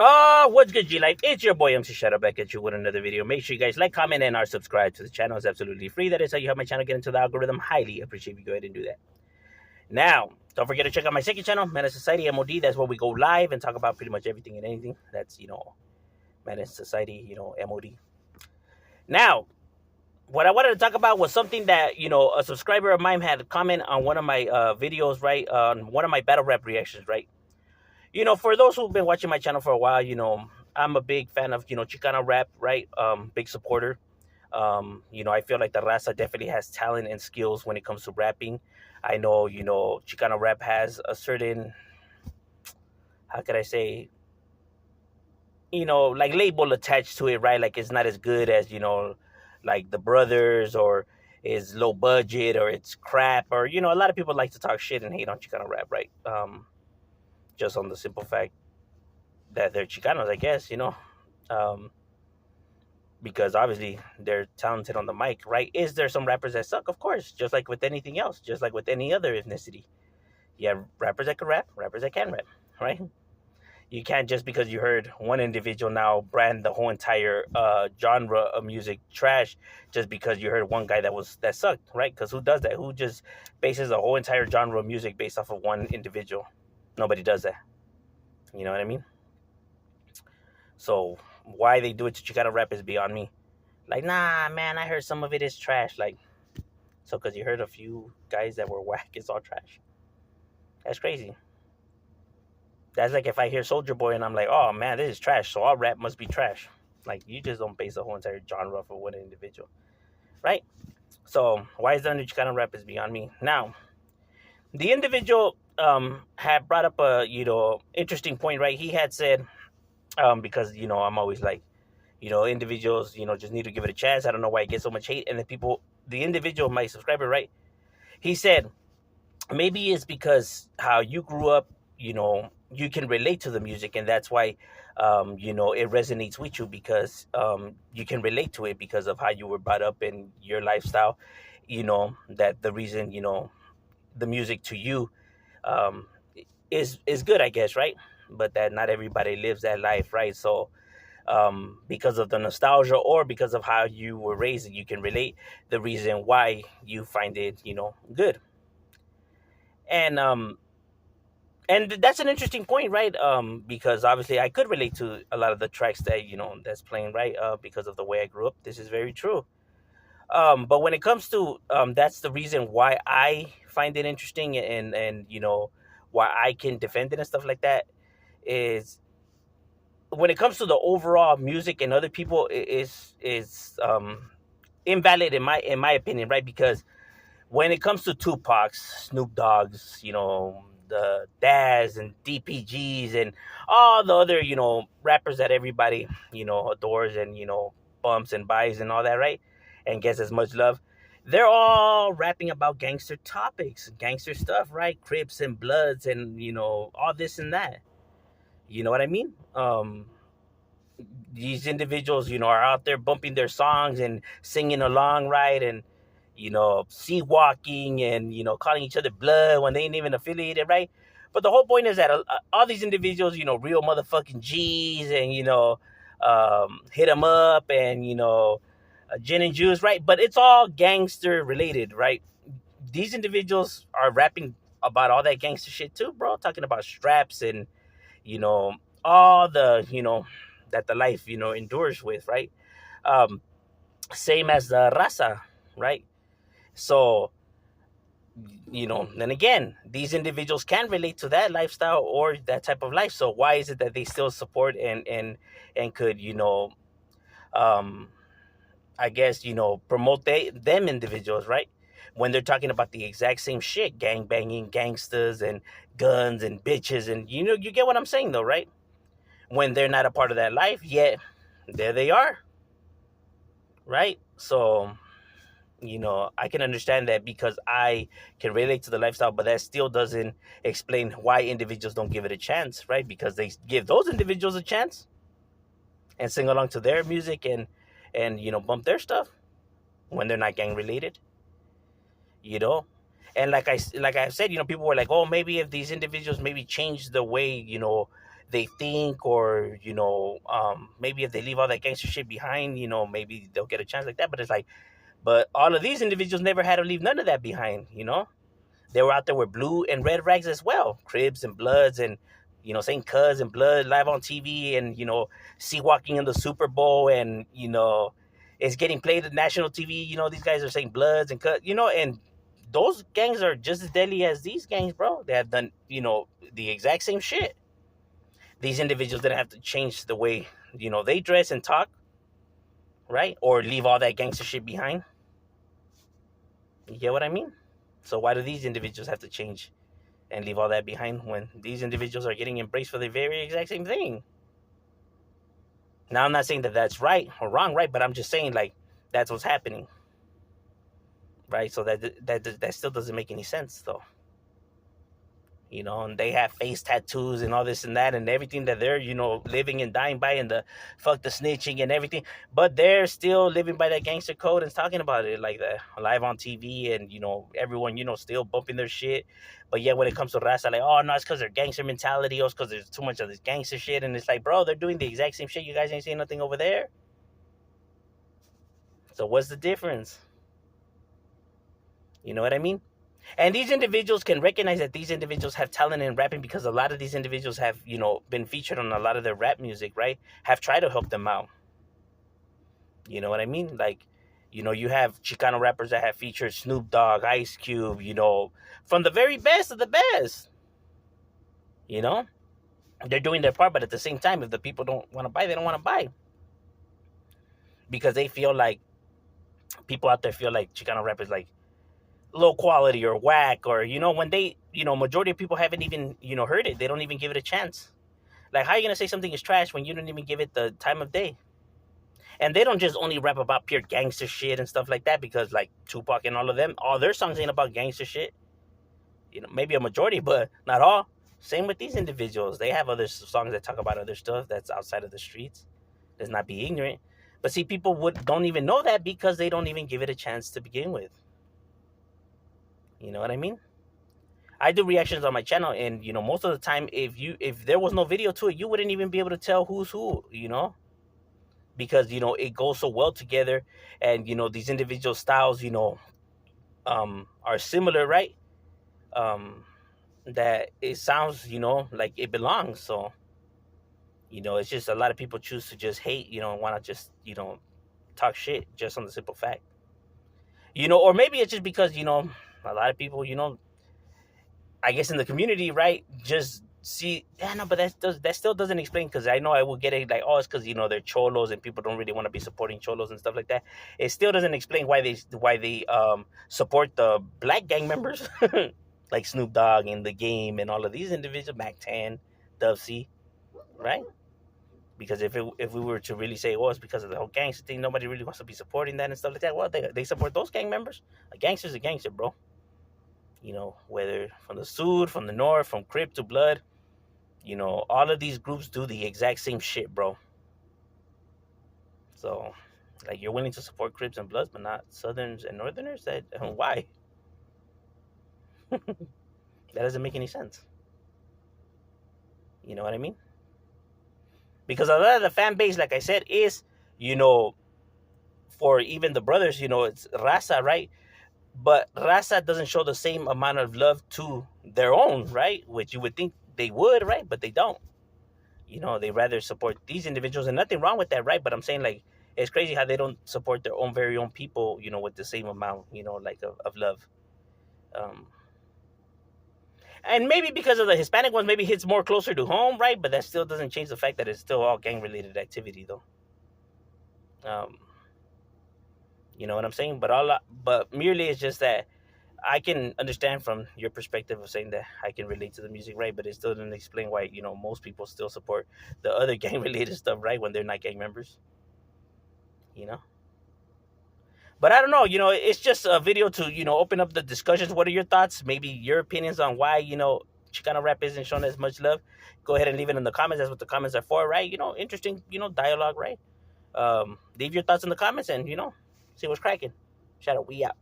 What's good, G Life? It's your boy MC Shadow back at you with another video. Make sure you guys like, comment, and are subscribed to the channel. It's absolutely free. That is how you help my channel get into the algorithm. Highly appreciate you go ahead and do that. Now, don't forget to check out my second channel, Menace Society M.O.D. That's where we go live and talk about pretty much everything and anything. That's Menace Society, M.O.D. Now, what I wanted to talk about was something that a subscriber of mine had comment on one of my videos, right? On one of my battle rap reactions, right? For those who've been watching my channel for a while, I'm a big fan of, Chicano rap, right? Big supporter. I feel like the raza definitely has talent and skills when it comes to rapping. I know, Chicano rap has a certain, how could I say, like label attached to it, right? Like it's not as good as, like the brothers, or is low budget, or it's crap, or, a lot of people like to talk shit and hate on Chicano rap, right? Just on the simple fact that they're Chicanos, I guess, um, because obviously they're talented on the mic, right? Is there some rappers that suck? Of course, just like with anything else, just like with any other ethnicity. You have rappers that can rap, rappers that can rap, right? You can't just because you heard one individual now brand the whole entire genre of music trash just because you heard one guy that sucked, right? Because who does that? Who just bases a whole entire genre of music based off of one individual? Nobody does that. You know what I mean? So why they do it to Chicano rap is beyond me. Like, nah, man, I heard some of it is trash. Like, so because you heard a few guys that were whack, it's all trash. That's crazy. That's like if I hear Soldier Boy and I'm like, oh man, this is trash, so all rap must be trash. Like, you just don't base the whole entire genre for one individual, right? So why is the under Chicano rap is beyond me. Now, the individual had brought up a interesting point, right? He had said, because I'm always like, individuals, just need to give it a chance. I don't know why it gets so much hate. And the individual, my subscriber, right? He said, maybe it's because how you grew up, you can relate to the music. And that's why, it resonates with you because you can relate to it because of how you were brought up in your lifestyle, that the reason, the music to you um, is good, I guess, right? But that not everybody lives that life, right? So, because of the nostalgia or because of how you were raised, you can relate the reason why you find it, good. And that's an interesting point, right? Because obviously I could relate to a lot of the tracks that that's playing, right? Because of the way I grew up, this is very true. But when it comes to that's the reason why I find it interesting, and why I can defend it and stuff like that is when it comes to the overall music and other people is invalid in my opinion, right? Because when it comes to Tupac's, Snoop Dogg's, the Daz and DPGs and all the other rappers that everybody adores and bumps and buys and all that, right? And gets as much love. They're all rapping about gangster topics, gangster stuff, right? Crips and Bloods and all this and that. You know what I mean? These individuals, are out there bumping their songs and singing along, right? And, sea walking and, calling each other blood when they ain't even affiliated, right? But the whole point is that all these individuals, real motherfucking G's and, hit them up and, gin and juice, right? But it's all gangster related, right? These individuals are rapping about all that gangster shit too, bro. Talking about straps and, you know, all the, that the life, endures with, right? Um, Same as the raza, right? So, then again, these individuals can relate to that lifestyle or that type of life. So why is it that they still support and could, um, I guess, promote them individuals, right? When they're talking about the exact same shit, gang banging, gangsters, and guns and bitches, and you get what I'm saying, though, right? When they're not a part of that life, yet there they are, right? So, I can understand that because I can relate to the lifestyle, but that still doesn't explain why individuals don't give it a chance, right? Because they give those individuals a chance and sing along to their music and bump their stuff when they're not gang related, you know. And like I said, people were like, oh, maybe if these individuals maybe change the way they think, or maybe if they leave all that gangster shit behind, maybe they'll get a chance like that. But it's like, but all of these individuals never had to leave none of that behind. They were out there with blue and red rags as well, Cribs and Bloods, and saying Cuz and Blood live on TV, and see walking in the Super Bowl, and it's getting played at national TV. These guys are saying Bloods and Cuz, and those gangs are just as deadly as these gangs, bro. They have done the exact same shit. These individuals didn't have to change the way they dress and talk, right, or leave all that gangster shit behind. You get what I mean? So why do these individuals have to change and leave all that behind when these individuals are getting embraced for the very exact same thing? Now, I'm not saying that that's right or wrong, right? But I'm just saying, like, that's what's happening, right? So that still doesn't make any sense, though. And they have face tattoos and all this and that and everything that they're, living and dying by, and the fuck the snitching and everything. But they're still living by that gangster code and talking about it like that live on TV, and, everyone, still bumping their shit. But yeah, when it comes to Raza, like, oh, no, it's because they're gangster mentality, or it's because there's too much of this gangster shit. And it's like, bro, they're doing the exact same shit. You guys ain't saying nothing over there. So what's the difference? You know what I mean? And these individuals can recognize that these individuals have talent in rapping, because a lot of these individuals have, been featured on a lot of their rap music, right? Have tried to help them out. You know what I mean? Like, you have Chicano rappers that have featured Snoop Dogg, Ice Cube, from the very best of the best. They're doing their part, but at the same time, if the people don't want to buy, they don't want to buy. Because they feel like, people out there feel like Chicano rappers, like, low quality or whack, or when they majority of people haven't even heard it. They don't even give it a chance. Like, how are you gonna say something is trash when you don't even give it the time of day? And they don't just only rap about pure gangster shit and stuff like that, because like Tupac and all of them, all their songs ain't about gangster shit. Maybe a majority, but not all. Same with these individuals. They have other songs that talk about other stuff that's outside of the streets. Let's not be ignorant. But see, people don't even know that, because they don't even give it a chance to begin with. You know what I mean? I do reactions on my channel, and most of the time, if there was no video to it, you wouldn't even be able to tell who's who, because it goes so well together, and these individual styles, are similar, right? That it sounds, like it belongs. So it's just a lot of people choose to just hate, want to just talk shit just on the simple fact, or maybe it's just because a lot of people, I guess in the community, right? Just see, yeah, no, but that still doesn't explain, because I know I will get it like, oh, it's because they're cholos and people don't really want to be supporting cholos and stuff like that. It still doesn't explain why they support the black gang members, like Snoop Dogg and The Game and all of these individuals, Mac 10, Dub C, right? Because if we were to really say, oh, it's because of the whole gangster thing, nobody really wants to be supporting that and stuff like that. Well, they support those gang members. A gangster's a gangster, bro. Whether from the Sud, from the North, from Crip to Blood, all of these groups do the exact same shit, bro. So, like, you're willing to support Crips and Bloods, but not Southerns and Northerners? Why? That doesn't make any sense. You know what I mean? Because a lot of the fan base, like I said, is, for even the brothers, it's Raza, right? But Raza doesn't show the same amount of love to their own, right? Which you would think they would, right? But they don't. They rather support these individuals, and nothing wrong with that, right? But I'm saying, like, it's crazy how they don't support their own very own people, with the same amount, like of love. And maybe because of the Hispanic ones, maybe hits more closer to home, right? But that still doesn't change the fact that it's still all gang-related activity, though. You know what I'm saying? But merely it's just that I can understand from your perspective of saying that I can relate to the music, right? But it still doesn't explain why, most people still support the other gang-related stuff, right? When they're not gang members, But I don't know, it's just a video to, open up the discussions. What are your thoughts? Maybe your opinions on why, Chicano rap isn't shown as much love. Go ahead and leave it in the comments. That's what the comments are for, right? Interesting, dialogue, right? Leave your thoughts in the comments, and, see what's cracking. Shout out, we out.